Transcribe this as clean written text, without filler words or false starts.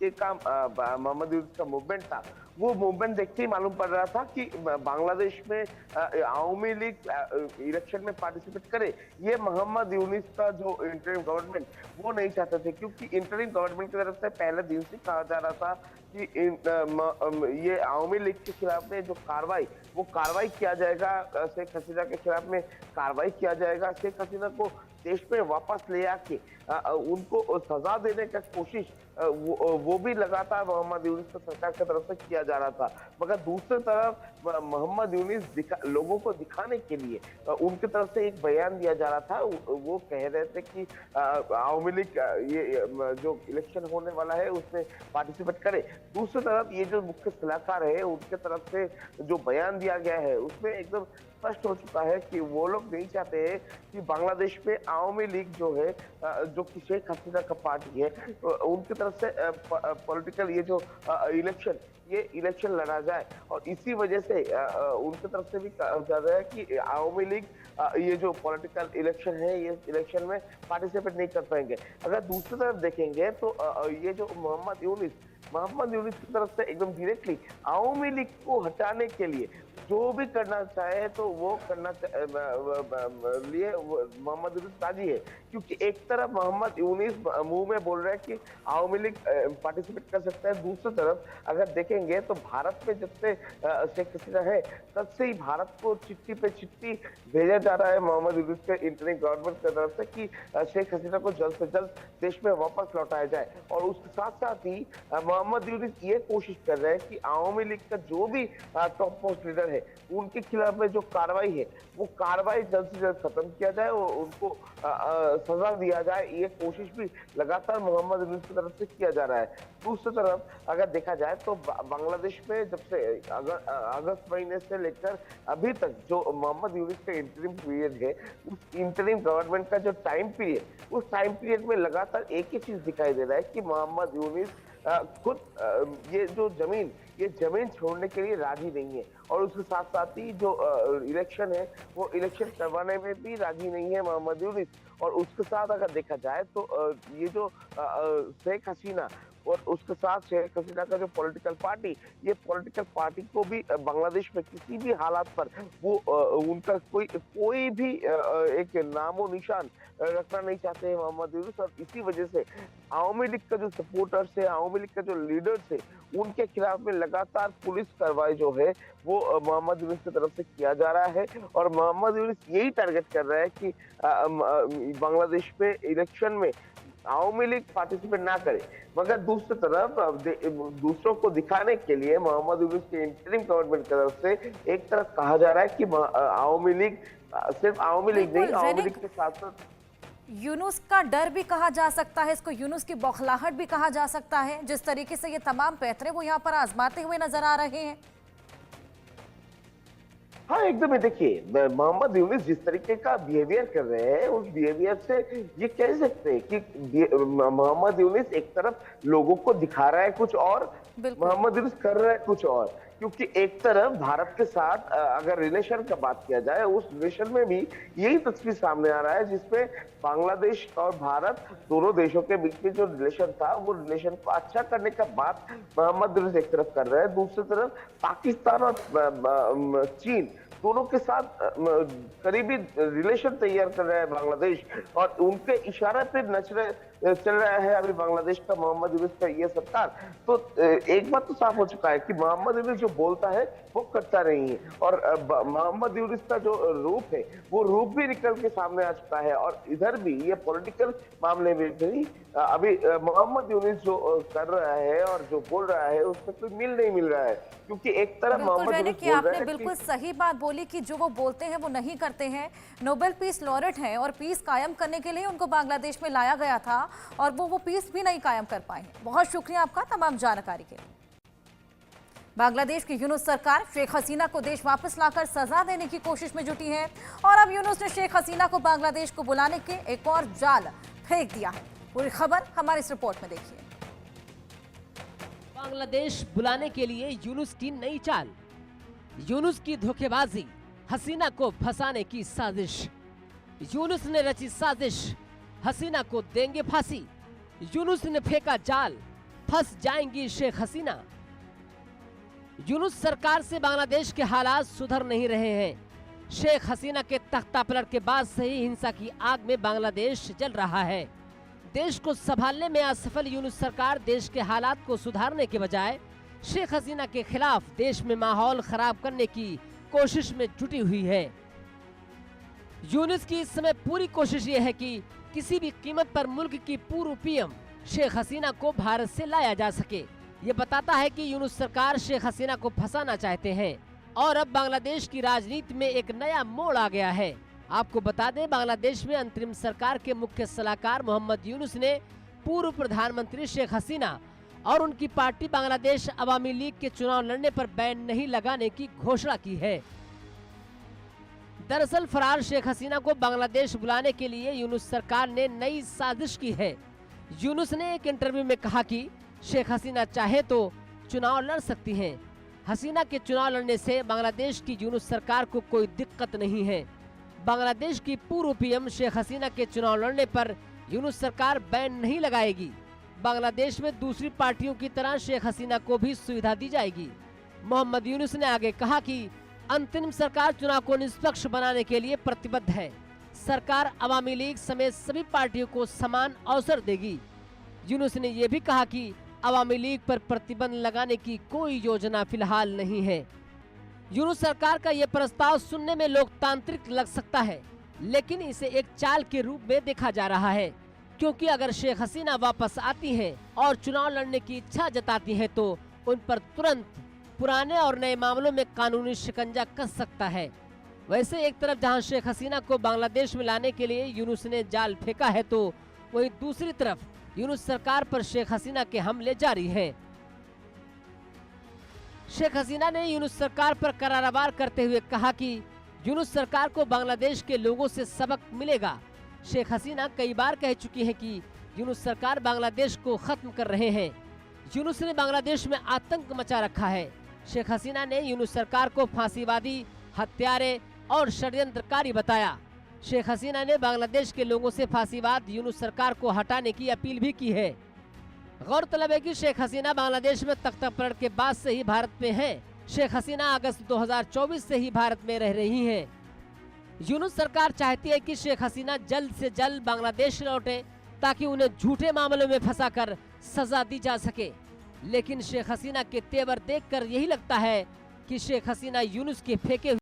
के का मोहम्मद यूनुस का मूवमेंट था, वो मूवमेंट देख के ही मालूम पड़ रहा था कि बांग्लादेश में अवामी लीग इलेक्शन में पार्टिसिपेट करे। ये मोहम्मद यूनुस का जो इंटरिम गवर्नमेंट वो नहीं चाहते थे, क्योंकि इंटरिम गवर्नमेंट की तरफ से पहले दिन से कहा जा रहा था कि ये अवामी लीग के खिलाफ में जो कार्रवाई वो कार्रवाई किया जाएगा, शेख हसीना के खिलाफ में कार्रवाई किया जाएगा, शेख हसीना को देश में वापस ले आके उनको सजा देने का कोशिश वो भी लगातार मोहम्मद यूनुस की सरकार की तरफ से किया जा रहा था। मगर दूसरी तरफ मोहम्मद यूनुस लोगों को दिखाने के लिए उनकी तरफ से एक बयान दिया जा रहा था। वो कह रहे थे कि अवामी लीग ये जो इलेक्शन होने वाला है उसमें पार्टिसिपेट करे। दूसरी तरफ ये जो मुख्य सलाहकार है उनके तरफ से जो बयान दिया गया है उसमें एकदम स्पष्ट हो चुका है कि वो लोग नहीं चाहते हैं कि बांग्लादेश में अवामी लीग जो है, जो कि शेख हसीना का पार्टी है, उनकी तरफ से पॉलिटिकल ये जो इलेक्शन लड़ा जाए। और इसी वजह से उनकी तरफ से भी कहा जा रहा है कि अवामी लीग ये जो पॉलिटिकल इलेक्शन है ये इलेक्शन में पार्टिसिपेट नहीं कर पाएंगे। अगर दूसरी तरफ देखेंगे तो ये जो मोहम्मद यूनुस की तरफ से एकदम डायरेक्टली अवामी लीग को हटाने के लिए जो भी करना चाहे तो वो करना लिए मोहम्मद यूनुस राजी है। क्योंकि एक तरफ मोहम्मद यूनुस मुंह में बोल रहा है कि अवामी लीग पार्टिसिपेट कर सकता है, दूसरी तरफ अगर देखेंगे तो भारत में जब से शेख हसीना है तब से ही भारत को चिट्ठी पे चिट्ठी भेजा जा रहा है मोहम्मद यूनुस के इंटरिम गवर्नमेंट की तरफ से कि शेख हसीना को जल्द से जल्द देश में वापस लौटाया जाए। और उसके साथ साथ ही मोहम्मद यूनुस ये कोशिश कर रहे हैं कि अवामी लीग का जो भी टॉप मोस्ट लीडर है उनके खिलाफ में जो कार्रवाई है वो कार्रवाई जल्द से जल्द खत्म किया जाए और उनको सजा दिया जाए। ये कोशिश भी लगातार मोहम्मद यूनुस की तरफ से किया जा रहा है। दूसरी तरफ अगर देखा जाए तो बांग्लादेश में जब से अगस्त महीने से लेकर अभी तक जो मोहम्मद यूनुस का इंटरिम पीरियड है, उस इंटरिम गवर्नमेंट का जो टाइम पीरियड, उस टाइम पीरियड में लगातार एक ही चीज दिखाई दे रहा है कि मोहम्मद यूनुस खुद ये जमीन छोड़ने के लिए राजी नहीं है। और उसके साथ साथ ही जो इलेक्शन है वो इलेक्शन करवाने में भी राजी नहीं है मोहम्मद यूनुस। और उसके साथ अगर देखा जाए तो ये जो शेख हसीना और उसके साथ शेख हसीना का जो पॉलिटिकल पार्टी, ये पॉलिटिकल पार्टी को भी बांग्लादेश में किसी भी हालात पर वो उनका कोई भी एक नामो निशान रखना नहीं चाहते हैं मोहम्मद यूनुस। और इसी वजह से अवामी लीग का जो सपोर्टर्स है, अवामी लीग का जो लीडर्स है, उनके खिलाफ में लगातार पुलिस कार्रवाई जो है वो मोहम्मद यूनुस की तरफ से किया जा रहा है। और मोहम्मद यूनुस यही टारगेट कर रहा है कि बांग्लादेश में इलेक्शन में अवामी लीग पार्टिसिपेट ना करे। मगर दूसरी तरफ दूसरों को दिखाने के लिए मोहम्मद यूनुस के इंटरिम गवर्नमेंट की तरफ से एक तरफ कहा जा रहा है कि अवामी लीग सिर्फ अवामी लीग नहीं, अवामी लीग के साथ साथ यूनुस का डर भी कहा जा सकता है, इसको यूनुस की बौखलाहट भी कहा जा सकता है। जिस तरीके से ये तमाम पैतरे वो यहाँ पर आजमाते हुए नजर आ रहे हैं। हाँ एकदम। देखिए मोहम्मद यूनुस जिस तरीके का बिहेवियर कर रहे हैं उस बिहेवियर से ये कह सकते हैं कि मोहम्मद यूनुस एक तरफ लोगों को दिखा रहा है कुछ और, मोहम्मद यूनुस कर रहा है कुछ और। क्योंकि एक तरफ भारत के साथ अगर रिलेशन का बात किया जाए उस रिलेशन में भी यही तस्वीर सामने आ रहा है जिसमें बांग्लादेश और भारत दोनों देशों के बीच में जो रिलेशन था वो रिलेशन को अच्छा करने का बात मोहम्मद यूनुस एक तरफ कर रहे हैं। दूसरी तरफ पाकिस्तान और चीन दोनों के साथ करीबी रिलेशन तैयार कर रहा है बांग्लादेश और उनके इशारे पे चल रहा है अभी बांग्लादेश का मोहम्मद यूनुस का ये सरकार। तो एक बात तो साफ हो चुका है कि मोहम्मद यूनुस जो बोलता है वो करता नहीं है। और मोहम्मद यूनुस का जो रूप है वो रूप भी निकल के सामने आ चुका है। और इधर भी ये पॉलिटिकल मामले में भी अभी मोहम्मद यूनुस जो कर रहा है और जो बोल रहा है उसमें कोई मिल नहीं मिल रहा है। क्योंकि एक तरफ मोहम्मद यूनुस बोल रहा है, बिल्कुल सही बात बोली कि जो वो बोलते हैं वो नहीं करते हैं। नोबेल पीस लॉरेट हैं और पीस कायम करने के लिए उनको बांग्लादेश में लाया गया था और वो पीस भी नहीं कायम कर पाए हैं। बहुत शुक्रिया आपका तमाम जानकारी के लिए। बांग्लादेश की यूनुस सरकार शेख हसीना को देश वापस लाकर सजा देने की कोशिश में जुटी है और अब यूनुस ने शेख हसीना को बांग्लादेश को बुलाने के एक और जाल फेंक दिया है। पूरी खबर हमारी इस रिपोर्ट में देखिए। बांग्लादेश बुलाने के लिए यूनुस की नई चाल, यूनुस की धोखेबाजी, हसीना को फंसाने की साजिश। यूनुस ने रची साजिश, हसीना को देंगे फांसी। यूनुस ने फेंका जाल, फंस जाएंगी शेख हसीना। यूनुस सरकार से बांग्लादेश के हालात सुधर नहीं रहे हैं। शेख हसीना के तख्ता पलट के बाद से ही हिंसा की आग में बांग्लादेश जल रहा है। देश को संभालने में असफल यूनुस सरकार देश के हालात को सुधारने के बजाय शेख हसीना के खिलाफ देश में माहौल खराब करने की कोशिश में जुटी हुई है। यूनुस की इस समय पूरी कोशिश ये है कि किसी भी कीमत पर मुल्क की पूर्व पीएम शेख हसीना को भारत से लाया जा सके। ये बताता है कि यूनुस सरकार शेख हसीना को फंसाना चाहते हैं और अब बांग्लादेश की राजनीति में एक नया मोड़ आ गया है। आपको बता दें, बांग्लादेश में अंतरिम सरकार के मुख्य सलाहकार मोहम्मद यूनुस ने पूर्व प्रधानमंत्री शेख हसीना और उनकी पार्टी बांग्लादेश अवामी लीग के चुनाव लड़ने पर बैन नहीं लगाने की घोषणा की है। दरअसल फरार शेख हसीना को बांग्लादेश बुलाने के लिए यूनुस सरकार ने नई साजिश की है। यूनुस ने एक इंटरव्यू में कहा कि शेख हसीना चाहे तो चुनाव लड़ सकती हैं। हसीना के चुनाव लड़ने से बांग्लादेश की यूनुस सरकार को कोई दिक्कत नहीं है। बांग्लादेश की पूर्व पीएम शेख हसीना के चुनाव लड़ने पर यूनुस सरकार बैन नहीं लगाएगी। बांग्लादेश में दूसरी पार्टियों की तरह शेख हसीना को भी सुविधा दी जाएगी। मोहम्मद यूनुस ने आगे कहा कि अंतरिम सरकार चुनाव को निष्पक्ष बनाने के लिए प्रतिबद्ध है। सरकार अवामी लीग समेत सभी पार्टियों को समान अवसर देगी। यूनुस ने यह भी कहा कि अवामी लीग पर प्रतिबंध लगाने की कोई योजना फिलहाल नहीं है। यूनुस सरकार का यह प्रस्ताव सुनने में लोकतांत्रिक लग सकता है, लेकिन इसे एक चाल के रूप में देखा जा रहा है, क्योंकि अगर शेख हसीना वापस आती हैं और चुनाव लड़ने की इच्छा जताती हैं तो उन पर तुरंत पुराने और नए मामलों में कानूनी शिकंजा कस सकता है। वैसे एक तरफ जहां शेख हसीना को बांग्लादेश में लाने के लिए यूनुस ने जाल फेंका है, तो वहीं दूसरी तरफ यूनुस सरकार पर शेख हसीना के हमले जारी हैं। शेख हसीना ने यूनुस सरकार पर करारा वार करते हुए कहा कि यूनुस सरकार को बांग्लादेश के लोगों से सबक मिलेगा। शेख हसीना कई बार कह चुकी हैं कि यूनुस सरकार बांग्लादेश को खत्म कर रहे हैं। यूनुस ने बांग्लादेश में आतंक मचा रखा है। शेख हसीना ने यूनुस सरकार को फांसीवादी, हत्यारे और षड्यंत्रकारी बताया। शेख हसीना ने बांग्लादेश के लोगों से फांसीवाद यूनुस सरकार को हटाने की अपील भी की है। गौरतलब है कि शेख हसीना बांग्लादेश में तख्ता पलट के बाद से ही भारत में हैं। शेख हसीना अगस्त 2024 से ही भारत में रह रही हैं। यूनुस सरकार चाहती है कि शेख हसीना जल्द से जल्द बांग्लादेश लौटे ताकि उन्हें झूठे मामलों में फंसाकर सजा दी जा सके। लेकिन शेख हसीना के तेवर देखकर यही लगता है कि शेख हसीना यूनुस के फेंके